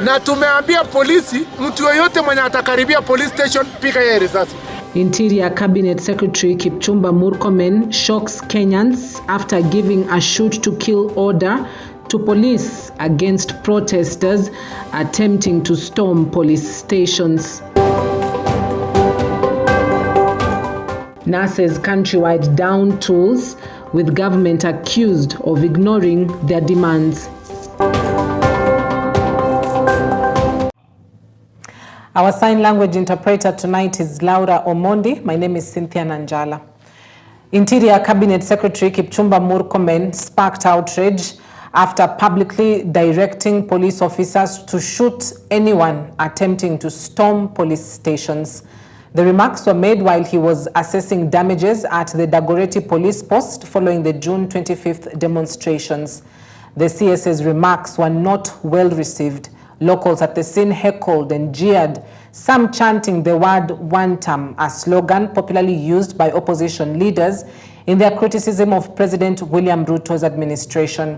Na tumeambia polisi mtu yoyote mwenye atakaribia police station piga yeye risasi. Interior Cabinet Secretary Kipchumba Murkomen shocks Kenyans after giving a shoot to kill order to police against protesters attempting to storm police stations. Nurses countrywide down tools, with government accused of ignoring their demands. Our sign language interpreter tonight is Laura Omondi. My name is Cynthia Nanjala. Interior Cabinet Secretary Kipchumba Murkomen sparked outrage after publicly directing police officers to shoot anyone attempting to storm police stations. The remarks were made while he was assessing damages at the Dagoretti police post following the June 25th demonstrations. The CS's remarks were not well received. Locals at the scene heckled and jeered, some chanting the word "one term," a slogan popularly used by opposition leaders in their criticism of President William Ruto's administration.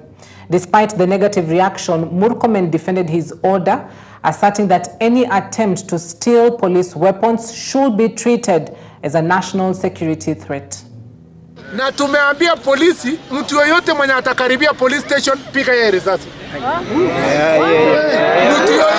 Despite the negative reaction, Murkomen defended his order, asserting that any attempt to steal police weapons should be treated as a national security threat. Na tumeambia polisi mtu yoyote mwenye atakaribia police station piga yeye risasi. Mtu yoyote.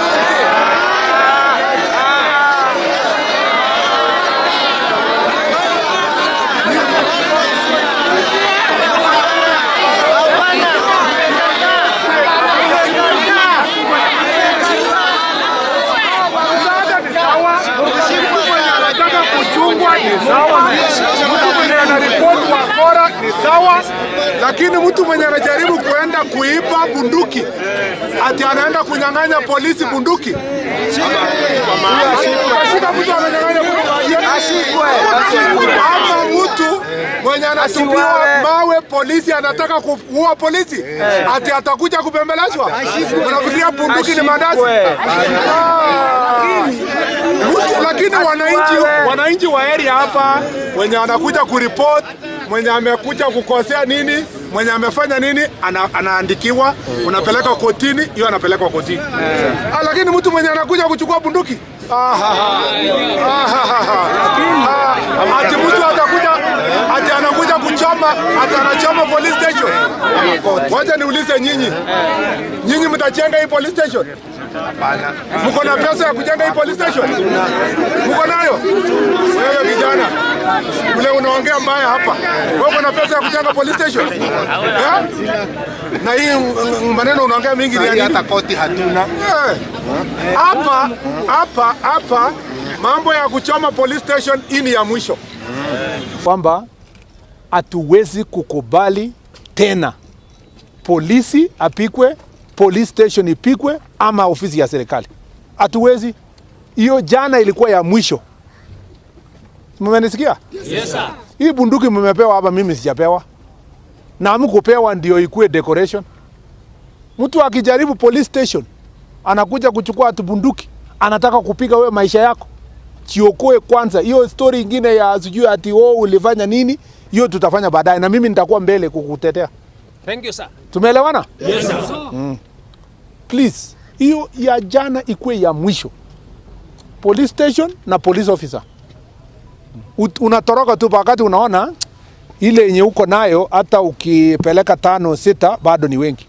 Ni sawa, lakini mtu mwenye anajaribu kuenda kuiba bunduki ati anaenda kunyang'anya polisi bunduki, ashika mtu ananyang'anya bunduki, ama mtu mwenye anatupiwa mawe polisi anataka kuua polisi ati atakuja kubembelezwa. Unafikiria bunduki ni mandazi? Lakini wananchi wa area hapa wenye anakuja kuripoti mwenye amekuja kukosea nini, mwenye amefanya nini, anaandikiwa, unapeleka kotini, hiyo anapelekwa kotini. Lakini mtu mwenye anakuja kuchukua bunduki, ati mtu atakuja, ati anakuja kuchoma, ati anachoma police station. Wacha niulize nyinyi mtajenga hii police station? Mko na pesa ya kujenga hii police station? Mko nayo? Wewe vijana, ule unaongea mbaya hapa. Wewe uko na pesa ya kujenga police station? Na hii maneno unaongea mingi ni hata koti hatuna. Hapa mambo ya kuchoma police station hii ni ya mwisho. Kwamba hatuwezi kukubali tena polisi apikwe, police station ipikwe ama ofisi ya serikali. Hatuwezi. Hiyo jana ilikuwa ya mwisho. Mmenisikia? Yes sir. Hii bunduki mmepewa hapa, mimi sijapewa. Na mkupewa ndio ikue decoration. Mtu akijaribu police station anakuja kuchukua atu bunduki, anataka kupiga wewe maisha yako. Jiokoe kwanza. Hiyo story ingine ya sijui ati ulifanya nini, hiyo tutafanya baadaye na mimi nitakuwa mbele kukutetea. Thank you sir. Tumeelewana? Yes sir. Please, hiyo ya jana ikue ya mwisho. Police station na police officer. Unatoroka tu wakati unaona ile yenye uko nayo, hata ukipeleka 5 6 bado ni wengi.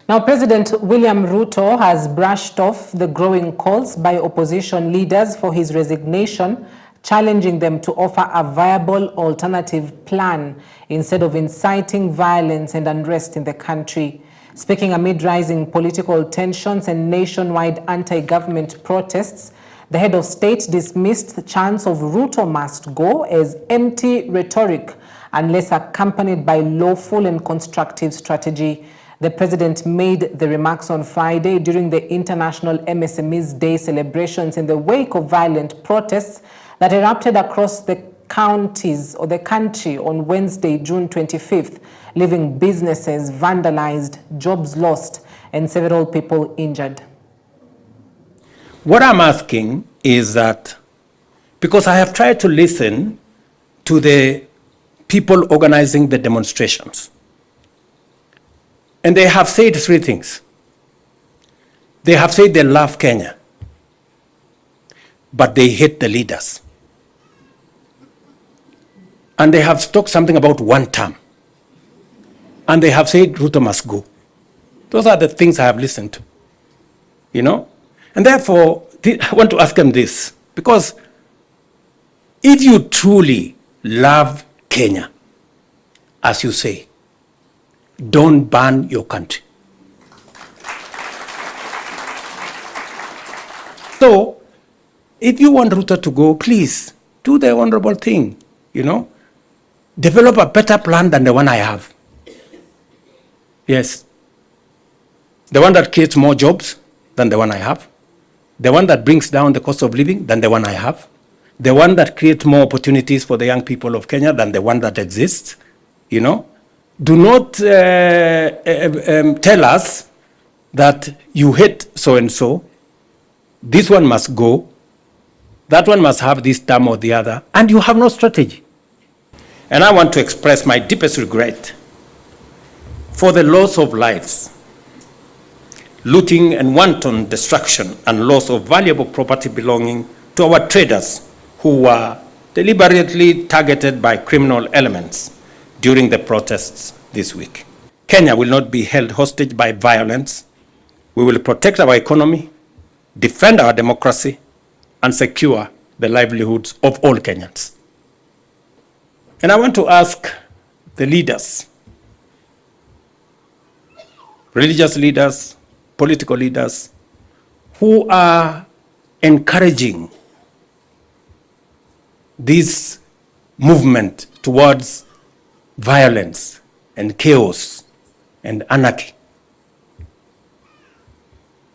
Now, President William Ruto has brushed off the growing calls by opposition leaders for his resignation, challenging them to offer a viable alternative plan instead of inciting violence and unrest in the country. Speaking amid rising political tensions and nationwide anti-government protests, the head of state dismissed the chants of Ruto must go as empty rhetoric unless accompanied by lawful and constructive strategy. The president made the remarks on Friday during the International MSMEs Day celebrations in the wake of violent protests that erupted across the counties or the country on Wednesday, June 25th, leaving businesses vandalized, jobs lost, and several people injured. What I'm asking is that, because I have tried to listen to the people organizing the demonstrations, and they have said 3 things. They have said they love Kenya, but they hate the leaders. And they have talked something about one term. And they have said Ruto must go. Those are the things I have listened to, you know. And therefore, I want to ask them this, because if you truly love Kenya, as you say, don't burn your country. So, if you want Ruto to go, please do the honorable thing, you know. Develop a better plan than the one I have. Yes. The one that creates more jobs than the one I have. The one that brings down the cost of living than the one I have. The one that creates more opportunities for the young people of Kenya than the one that exists. You know. Do not tell us that you hate so-and-so. This one must go. That one must have this term or the other. And you have no strategy. And I want to express my deepest regret for the loss of lives, looting and wanton destruction, and loss of valuable property belonging to our traders who were deliberately targeted by criminal elements during the protests this week. Kenya will not be held hostage by violence. We will protect our economy, defend our democracy, and secure the livelihoods of all Kenyans. And I want to ask the leaders, religious leaders, political leaders, who are encouraging this movement towards violence and chaos and anarchy.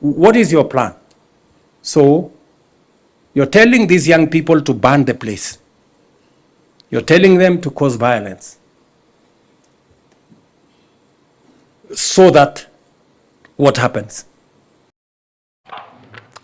What is your plan? So, you're telling these young people to burn the place. You're telling them to cause violence. So that what happens?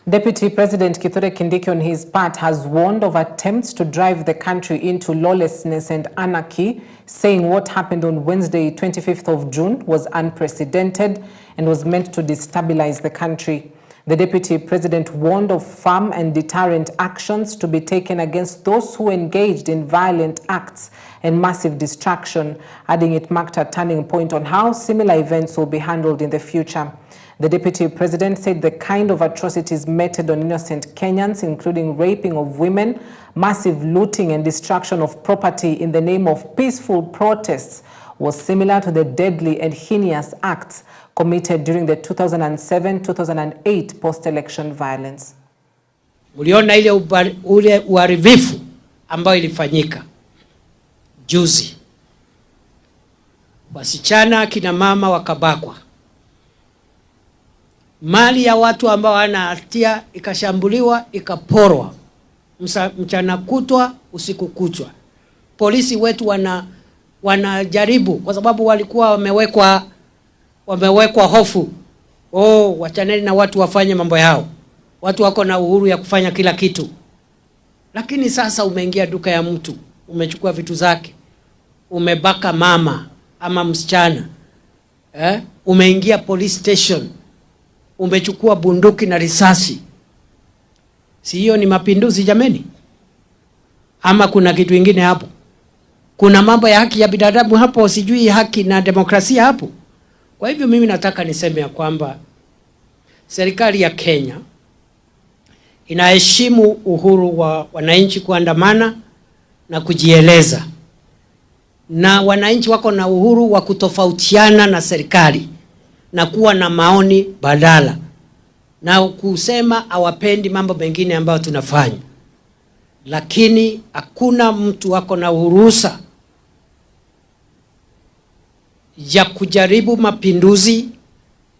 Deputy President Kithure Kindiki on his part has warned of attempts to drive the country into lawlessness and anarchy, saying what happened on Wednesday, 25th of June was unprecedented and was meant to destabilize the country. The Deputy President warned of firm and deterrent actions to be taken against those who engaged in violent acts and massive destruction, adding it marked a turning point on how similar events will be handled in the future. The Deputy President said the kind of atrocities meted on innocent Kenyans, including raping of women, massive looting and destruction of property in the name of peaceful protests, was similar to the deadly and heinous acts committed during the 2007-2008 post-election violence. Uliona ule uharibifu ambao ilifanyika juzi. Wasichana, kina mama wakabakwa. Mali ya watu ambao wana hatia ikashambuliwa, ikaporwa. Mchana kutwa, usiku kuchwa. Polisi wetu wanajaribu kwa sababu walikuwa wamewekwa hofu. Wachaneni na watu wafanye mambo yao. Watu wako na uhuru ya kufanya kila kitu. Lakini sasa umeingia duka ya mtu, umechukua vitu zake, umebaka mama ama msichana. Umeingia police station, umechukua bunduki na risasi. Si hiyo ni mapinduzi jameni? Ama kuna kitu kingine hapo? Kuna mambo ya haki ya binadamu hapo, sijui haki na demokrasia hapo. Kwa hivyo mimi nataka niseme ya kwamba serikali ya Kenya inaheshimu uhuru wa wananchi kuandamana na kujieleza. Na wananchi wako na uhuru wa kutofautiana na serikali na kuwa na maoni badala na kusema hawapendi mambo mengine ambayo tunafanya. Lakini hakuna mtu wako na uruhusa ya kujaribu mapinduzi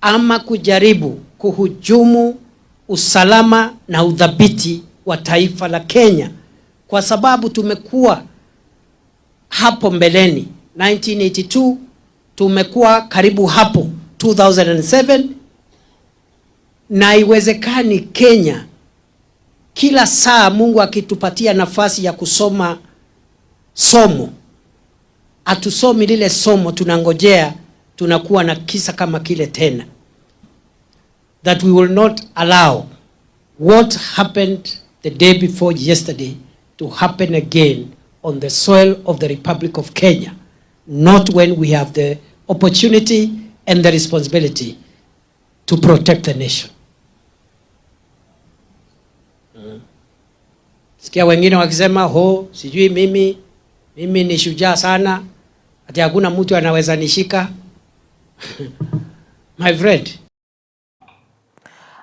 ama kujaribu kuhujumu usalama na udhabiti wa taifa la Kenya, kwa sababu tumekuwa hapo mbeleni 1982, tumekuwa karibu hapo 2007, na iwezekani Kenya kila saa Mungu akitupatia nafasi ya kusoma somo, atusomi lile somo tunangojea tunakuwa na kisa kama kile tena. that we will not allow what happened the day before yesterday to happen again on the soil of the Republic of Kenya, not when we have the opportunity and the responsibility to protect the nation. Sikia wengine wakisema sijui mimi ni shujaa sana, ati hakuna mtu anaweza nishika. My friend.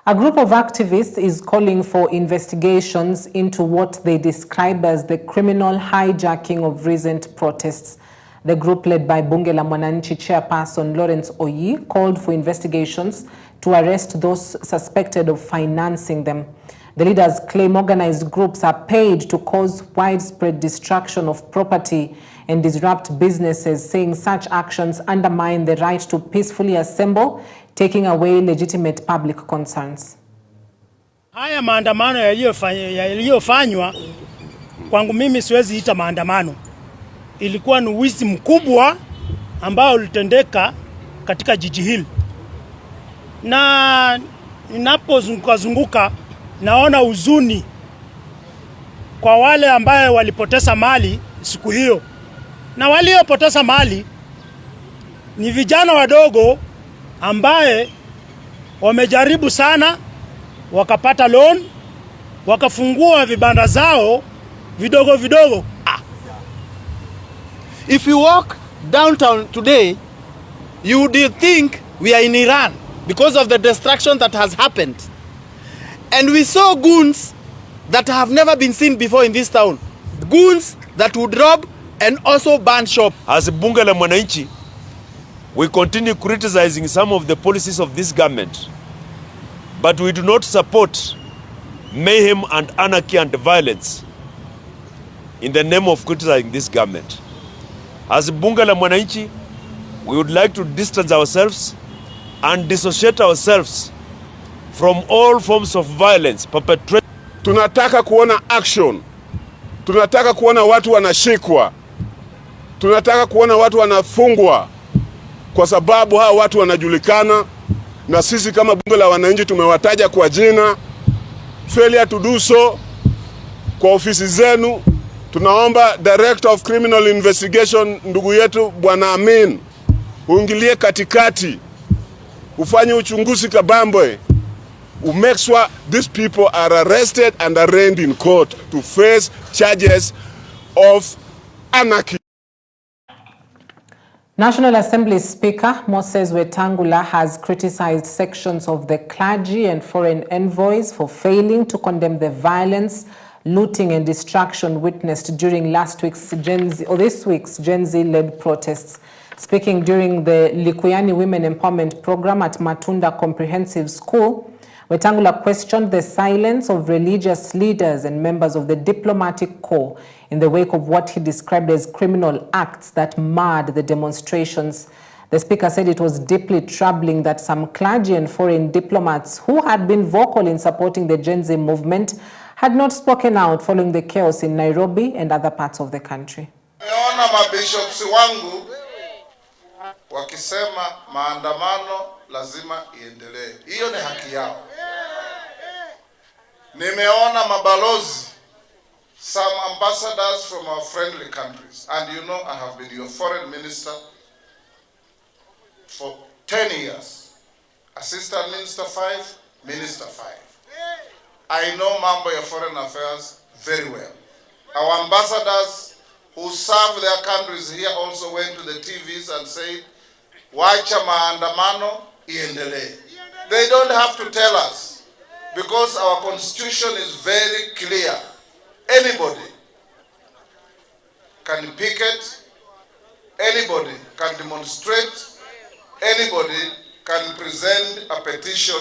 A group of activists is calling for investigations into what they describe as the criminal hijacking of recent protests. The group, led by Bunge la Mwananchi chairperson Lawrence Oyi, called for investigations to arrest those suspected of financing them. The leaders claim organized groups are paid to cause widespread destruction of property and disrupt businesses, saying such actions undermine the right to peacefully assemble, taking away legitimate public concerns. Haya maandamano yaliyofanywa kwangu mimi siwezi ita maandamano. Ilikuwa ni wizi mkubwa ambao ulitendeka katika jiji hili. Na ninapozunguka naona huzuni kwa wale ambaye walipoteza mali siku hiyo. Na waliopoteza mali ni vijana wadogo ambaye wamejaribu sana, wakapata loan, wakafungua vibanda zao vidogo vidogo. If you walk downtown today, you would think we are in Iran because of the destruction that has happened. And we saw goons that have never been seen before in this town. Goons that would rob and also burn shop. As Bunge la Mwananchi, we continue criticizing some of the policies of this government, but we do not support mayhem and anarchy and violence in the name of criticizing this government. As Bunge la Mwananchi, we would like to distance ourselves and dissociate ourselves from all forms of violence perpetrated. Tunataka kuona action. Tunataka kuona watu wanashikwa. Tunataka kuona watu wanafungwa, kwa sababu hawa watu wanajulikana, na sisi kama Bunge la Wananchi tumewataja kwa jina. Failure to do so kwa ofisi zenu. Tunaomba Director of Criminal Investigation ndugu yetu Bwana Amin uingilie katikati, ufanye uchunguzi kabambe, make sure these people are arrested and arraigned in court to face charges of anarchy. National Assembly Speaker Moses Wetangula has criticized sections of the clergy and foreign envoys for failing to condemn the violence, looting and destruction witnessed during this week's Gen Z-led protests. Speaking during the Likuyani Women Empowerment Program at Matunda Comprehensive School, Wetangula questioned the silence of religious leaders and members of the diplomatic corps in the wake of what he described as criminal acts that marred the demonstrations. The speaker said it was deeply troubling that some clergy and foreign diplomats who had been vocal in supporting the Gen Z movement had not spoken out following the chaos in Nairobi and other parts of the country. Nimeona mabishops wangu wakisema maandamano lazima iendelee. Hiyo ni haki yao. Nimeona mabalozi, some ambassadors from our friendly countries, and you know I have been your foreign minister for 10 years. Assistant Minister 5, Minister 5. I know mambo ya foreign affairs very well. Our ambassadors who serve their countries here also went to the TVs and said, wacha maandamano iendelee. They don't have to tell us, because our constitution is very clear. Anybody can picket, anybody can demonstrate, anybody can present a petition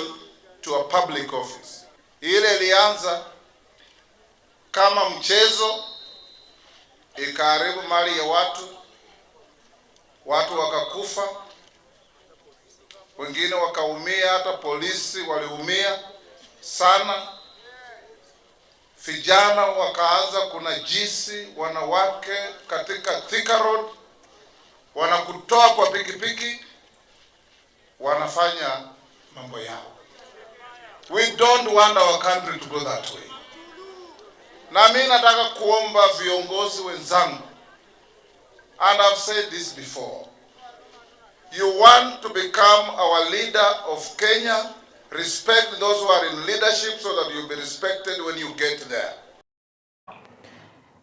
to a public office. Ile ilianza kama mchezo, ikaharibu mali ya watu wakakufa, wengine wakaumia, hata polisi waliumia sana. Vijana wakaanza kunajisi wanawake katika Thika Road, wanakutoa kwa pikipiki, wanafanya mambo yao. We don't want our country to go that way. Na mimi nataka kuomba viongozi wenzangu, and I've said this before. You want to become our leader of Kenya, respect those who are in leadership so that you'll be respected when you get there.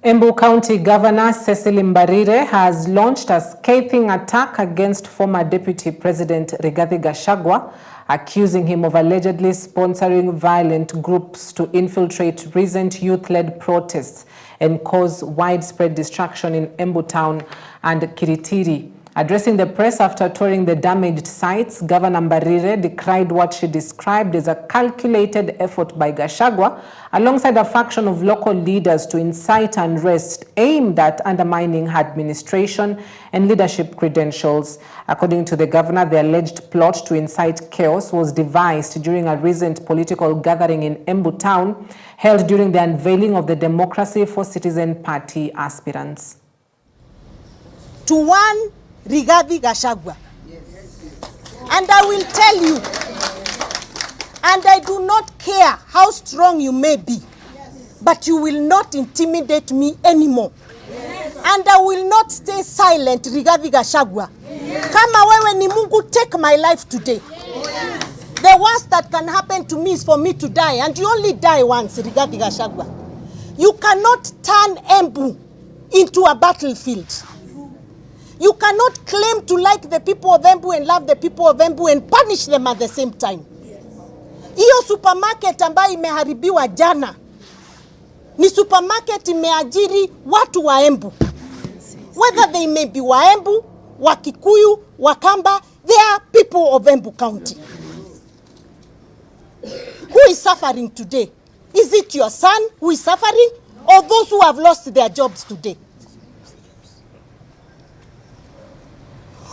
Embu County Governor Cecily Mbarire has launched a scathing attack against former Deputy President Rigathi Gachagua, accusing him of allegedly sponsoring violent groups to infiltrate recent youth-led protests and cause widespread destruction in Embu town and Kiritiri. Addressing the press after touring the damaged sites, Governor Mbarire decried what she described as a calculated effort by Gachagua alongside a faction of local leaders to incite unrest aimed at undermining her administration and leadership credentials. According to the governor, the alleged plot to incite chaos was devised during a recent political gathering in Embu town held during the unveiling of the Democracy for Citizen Party aspirants. To one Rigathi Gachagua. And I will tell you, and I do not care how strong you may be, but you will not intimidate me anymore. And I will not stay silent, Rigathi Gachagua. Kama wewe ni Mungu, take my life today. The worst that can happen to me is for me to die, and you only die once, Rigathi Gachagua. You cannot turn Embu into a battlefield. You cannot claim to like the people of Embu and love the people of Embu and punish them at the same time. Hiyo supermarket ambayo imeharibiwa jana ni supermarket imeajiri watu wa Embu. Whether they may be wa Embu, wa Kikuyu, wa Kamba, they are people of Embu County. Who is suffering today? Is it your son who is suffering, or those who have lost their jobs today?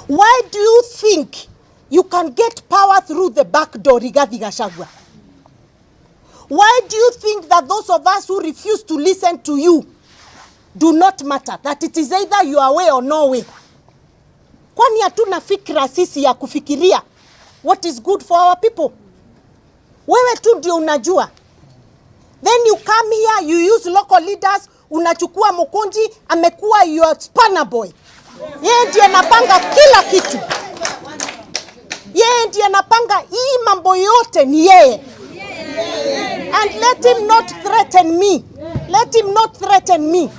Why do you think you can get power through the back door, Rigathi Gachagua? Why do you think that those of us who refuse to listen to you do not matter? That it is either you are way or no way? Kwani hatuna fikra sisi ya kufikiria what is good for our people? Wewe tu ndio unajua. Then you come here, you use local leaders, unachukua Mukunji, amekuwa your spanner boy. Yeye ndiye anapanga kila kitu. Yeye ndiye anapanga hii mambo yote ni yeye. And let him not threaten me. Let him not threaten me.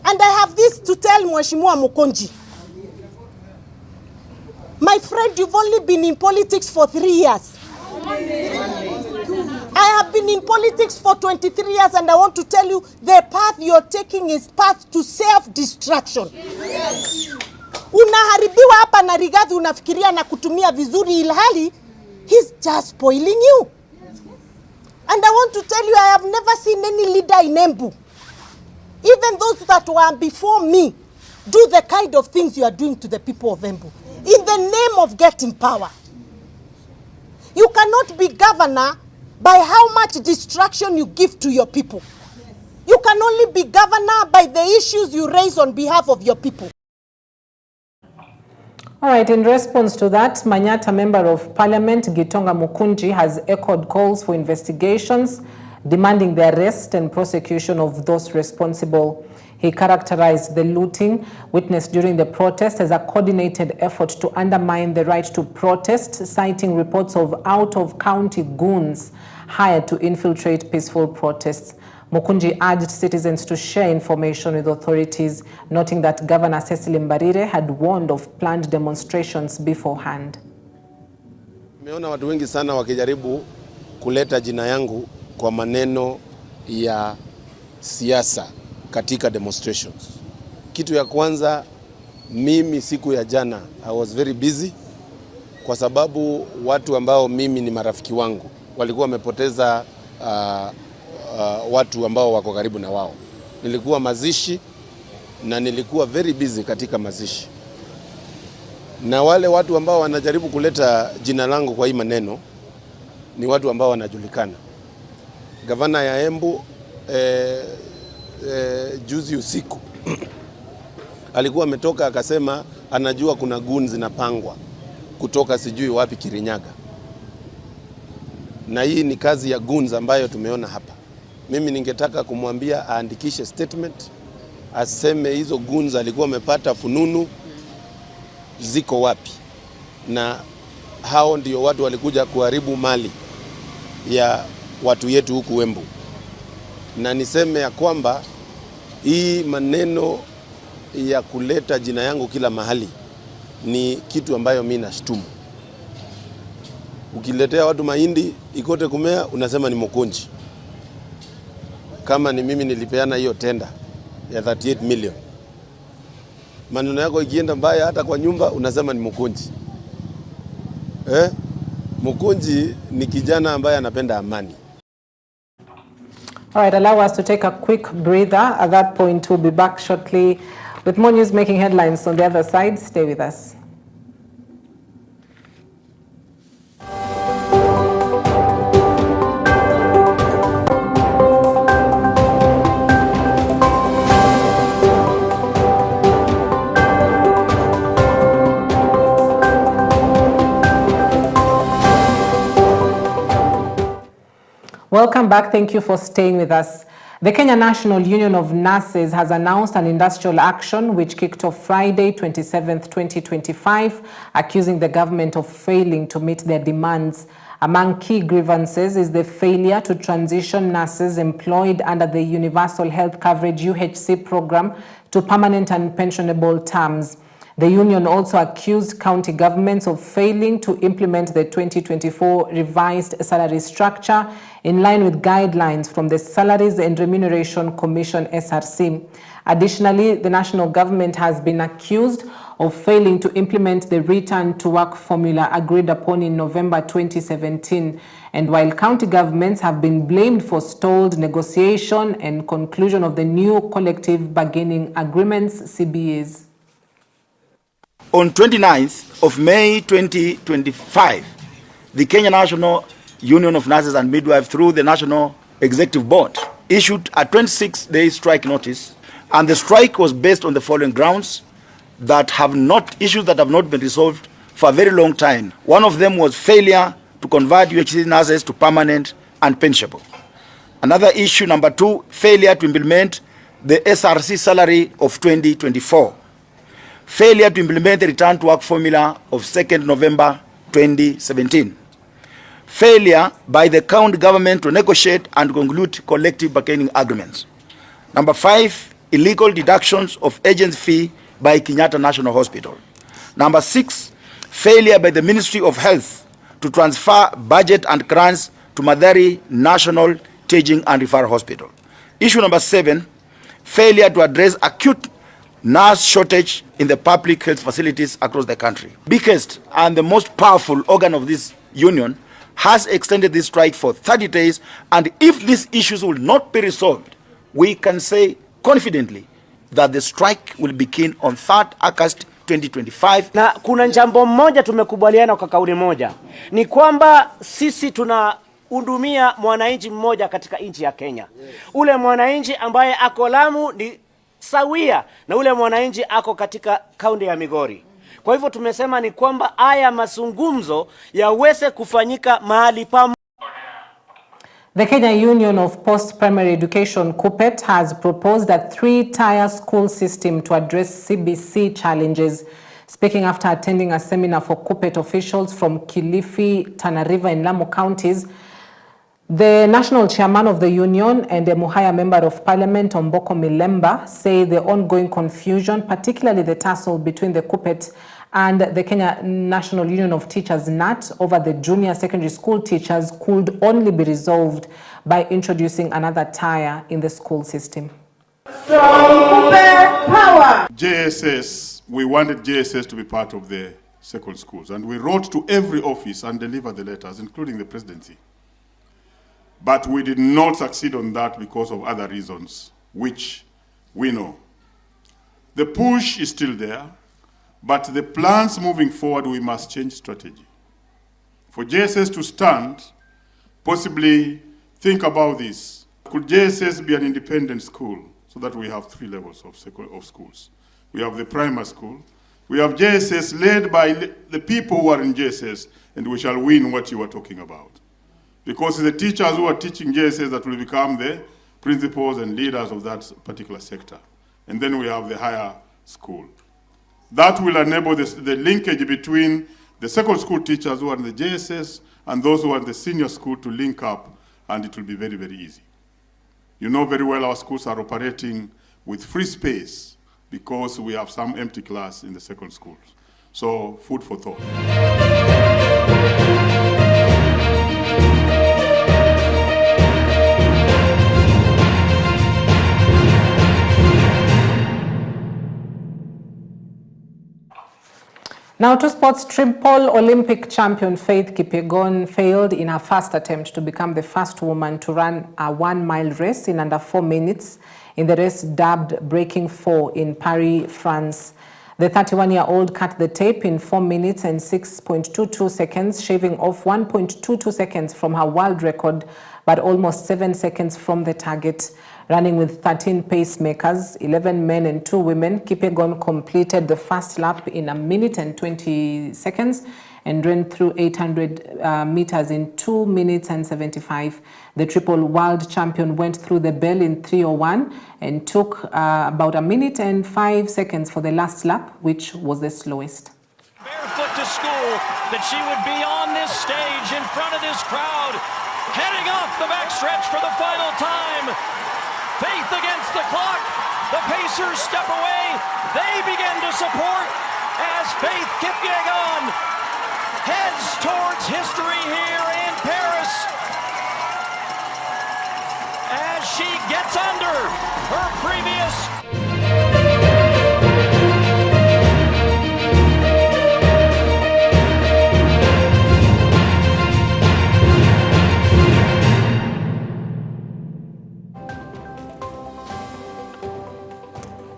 And I have this to tell Mheshimiwa Mukunji. My friend, you've only been in politics for 3 years. I have been in politics for 23 years, and I want to tell you, the path you're taking is path to self-destruction. Unaharibiwa hapa na Rigathi unafikiria na kutumia vizuri ilhali, he's just spoiling you. And I want to tell you, I have never seen any leader in Embu, even those that were before me, do the kind of things you are doing to the people of Embu in the name of getting power. You cannot be governor by how much distraction you give to your people. You can only be governor by the issues you raise on behalf of your people. All right, in response to that, Manyata Member of Parliament Gitonga Mukunji has echoed calls for investigations, demanding the arrest and prosecution of those responsible. He characterized the looting witnessed during the protest as a coordinated effort to undermine the right to protest, citing reports of out-of-county goons hired to infiltrate peaceful protests. Mukunji urged citizens to share information with authorities, noting that Governor Cecily Mbarire had warned of planned demonstrations beforehand. Nimeona watu wengi sana wakijaribu kuleta jina yangu kwa maneno ya siasa katika demonstrations. Kitu ya kwanza, mimi siku ya jana I was very busy kwa sababu watu ambao mimi ni marafiki wangu walikuwa wamepoteza watu ambao wako karibu na wao. Nilikuwa mazishi na nilikuwa very busy katika mazishi. Na wale watu ambao wanajaribu kuleta jina langu kwa hii maneno ni watu ambao wanajulikana. Gavana ya Embu juzi usiku alikuwa ametoka akasema anajua kuna goons zinapangwa kutoka sijui wapi Kirinyaga. na hii ni kazi ya goons ambayo tumeona hapa. Mimi ningetaka kumwambia aandikishe statement, aseme hizo goons alikuwa amepata fununu ziko wapi, na hao ndio watu walikuja kuharibu mali ya watu yetu huku Embu. Na niseme ya kwamba hii maneno ya kuleta jina yangu kila mahali ni kitu ambayo mimi nashtumu. Ukiletea watu mahindi ikote kumea, unasema ni Mokonji. Kama ni mimi nilipeana hiyo tenda ya 38 million. Maneno yako ikienda mbaya hata kwa nyumba unasema ni Mokonji. Mokonji ni kijana ambaye anapenda amani. All right, allow us to take a quick breather. At that point, we'll be back shortly with more news making headlines on the other side. Stay with us. Welcome back. Thank you for staying with us. The Kenya National Union of Nurses has announced an industrial action which kicked off Friday, 27th, 2025, accusing the government of failing to meet their demands. Among key grievances is the failure to transition nurses employed under the Universal Health Coverage UHC program to permanent and pensionable terms. The union also accused county governments of failing to implement the 2024 revised salary structure in line with guidelines from the Salaries and Remuneration Commission (SRC). Additionally, the national government has been accused of failing to implement the return to work formula agreed upon in November 2017. And while county governments have been blamed for stalled negotiation and conclusion of the new collective bargaining agreements, CBAs. On 29th of May 2025, the Kenya National Union of Nurses and Midwives, through the National Executive Board, issued a 26-day strike notice, and the strike was based on the following grounds issues that have not been resolved for a very long time. One of them was failure to convert UHC nurses to permanent and pensionable. Another issue, number 2, failure to implement the SRC salary of 2024. Failure to implement the return to work formula of 2nd November 2017. Failure by the county government to negotiate and conclude collective bargaining agreements. Number 5, illegal deductions of agents' fee by Kenyatta National Hospital. Number 6, failure by the Ministry of Health to transfer budget and grants to Mathari National Teaching and Referral Hospital. Issue number 7, failure to address acute nurse shortage in the public health facilities across the country. Biggest and the most powerful organ of this union has extended this strike for 30 days, and if these issues will not be resolved, we can say confidently that the strike will begin on 3rd August 2025. Na kuna jambo moja tumekubaliana kwa kauli moja, ni kwamba sisi tunahudumia mwananchi mmoja katika nchi ya Kenya. Ule mwananchi ambaye ako Lamu ni sawia na ule mwananchi ako katika kaunti ya Migori. Kwa hivyo tumesema ni kwamba haya mazungumzo yaweze kufanyika mahali pamoja. The Kenya Union of Post-Primary Education (KUPPET) has proposed a 3-tier school system to address CBC challenges. Speaking after attending a seminar for KUPPET officials from Kilifi, Tana River and Lamu counties, the national chairman of the union and a Muhaya member of parliament, Omboko Milemba, say the ongoing confusion, particularly the tussle between the KUPPET and the Kenya National Union of Teachers (NAT) over the junior secondary school teachers could only be resolved by introducing another tier in the school system. JSS, we wanted JSS to be part of the secondary schools, and we wrote to every office and delivered the letters, including the presidency. But we did not succeed on that because of other reasons, which we know. The push is still there, but the plans moving forward, we must change strategy. For JSS to stand, possibly think about this. Could JSS be an independent school so that we have 3 levels of schools? We have the primary school. We have JSS led by the people who are in JSS, and we shall win what you are talking about. because it's the teachers who are teaching JSS that will become the principals and leaders of that particular sector. And then we have the higher school. That will enable the linkage between the secondary school teachers who are in the JSS and those who are in the senior school to link up, and it will be very, very easy. You know very well our schools are operating with free space because we have some empty class in the secondary schools. So, food for thought. Now to sports, triple Olympic champion Faith Kipyegon failed in her first attempt to become the first woman to run a 1-mile race in under 4 minutes in the race dubbed Breaking 4 in Paris, France. The 31-year-old cut the tape in 4 minutes and 6.22 seconds, shaving off 1.22 seconds from her world record, but almost 7 seconds from the target. Running with 13 pacemakers, 11 men and 2 women, Kipyegon completed the first lap in 1 minute and 20 seconds and ran through 800 meters in 2 minutes and 75. The triple world champion went through the bell in 3:01 and took about 1 minute and 5 seconds for the last lap, which was the slowest. Barefoot to school that she would be on this stage in front of this crowd, heading off the backstretch for the final time. Faith against the clock. The Pacers step away. They begin to support as Faith Kipyegon heads towards history here in Paris as she gets under her previous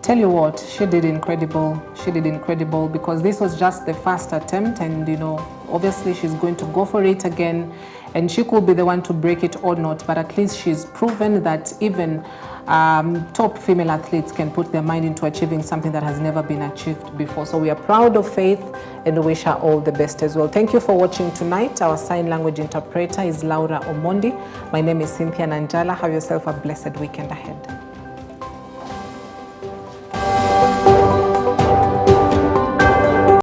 Tell you what, she did incredible. She did incredible because this was just the first attempt, and you know, obviously she's going to go for it again, and she could be the one to break it or not, but at least she's proven that even top female athletes can put their mind into achieving something that has never been achieved before. So we are proud of Faith and wish her all the best as well. Thank you for watching tonight. Our sign language interpreter is Laura Omondi. My name is Cynthia Nanjala. Have yourself a blessed weekend ahead.